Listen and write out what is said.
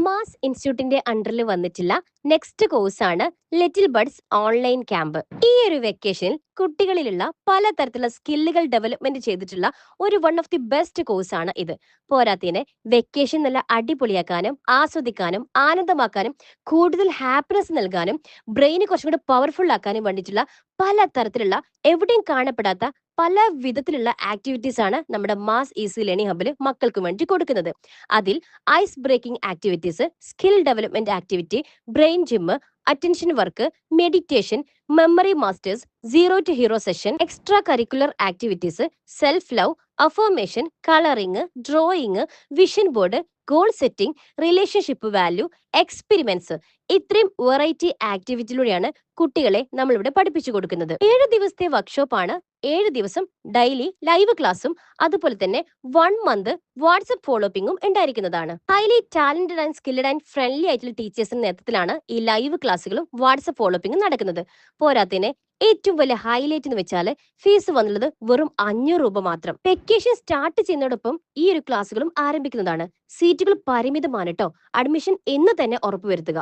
Mass ഇൻസ്റ്റിറ്റ്യൂട്ടിന്റെ അണ്ടറിൽ വന്നിട്ടുള്ള നെക്സ്റ്റ് കോഴ്സാണ് ലിറ്റിൽ ബഡ്സ് ഓൺലൈൻ ക്യാമ്പ്. ഈ ഒരു വെക്കേഷനിൽ കുട്ടികളിലുള്ള പലതരത്തിലുള്ള സ്കില്ലുകൾ ഡെവലപ്മെന്റ് ചെയ്തിട്ടുള്ള ഒരു വൺ ഓഫ് ദി ബെസ്റ്റ് കോഴ്സാണ് ഇത്. പോരാത്തതിന് വെക്കേഷൻ നല്ല അടിപൊളിയാക്കാനും ആസ്വദിക്കാനും ആനന്ദമാക്കാനും കൂടുതൽ ഹാപ്പിനെസ് നൽകാനും ബ്രെയിന് കുറച്ചും കൂടി പവർഫുൾ ആക്കാനും വേണ്ടിയിട്ടുള്ള പലതരത്തിലുള്ള എവിടെയും കാണപ്പെടാത്ത പല വിധത്തിലുള്ള ആക്ടിവിറ്റീസ് ആണ് നമ്മുടെ മാസ് ഈസി ലേണിംഗ് ഹബിൽ മക്കൾക്ക് വേണ്ടി കൊടുക്കുന്നത്. അതിൽ ice breaking activities, skill development activity, brain gym, attention work, meditation, memory masters, zero to hero session, extracurricular activities, self love, affirmation, colouring, drawing, vision board, goal setting, relationship value, experiments, ഇത്രയും variety ആക്ടിവിറ്റിയിലൂടെയാണ് കുട്ടികളെ നമ്മളിവിടെ പഠിപ്പിച്ചു കൊടുക്കുന്നത്. 7 ദിവസത്തെ വർക്ക്ഷോപ്പാണ്. 7 ദിവസം daily live ക്ലാസ്സും അതുപോലെ തന്നെ 1 മന്ത് വാട്സ്ആപ്പ് ഫോളോപ്പിംഗും ഉണ്ടായിരിക്കുന്നതാണ്. Highly talented and skilled and friendly ആയിട്ടുള്ള ടീച്ചേഴ്സിന്റെ നേതൃത്വത്തിലാണ് ഈ ലൈവ് ക്ലാസ്സുകളും വാട്സ്ആപ്പ് ഫോളോപ്പിംഗും നടക്കുന്നത്. പോരാത്തതിന് ഏറ്റവും വലിയ ഹൈലൈറ്റ് എന്ന് വെച്ചാൽ ഫീസ് വന്നുള്ളത് വെറും 500 രൂപ മാത്രം. വെക്കേഷൻ സ്റ്റാർട്ട് ചെയ്യുന്നതോടൊപ്പം ഈ ഒരു ക്ലാസ്സുകളും ആരംഭിക്കുന്നതാണ്. സീറ്റുകൾ പരിമിതമാണ് കേട്ടോ. അഡ്മിഷൻ ഇന്ന് തന്നെ ഉറപ്പുവരുത്തുക.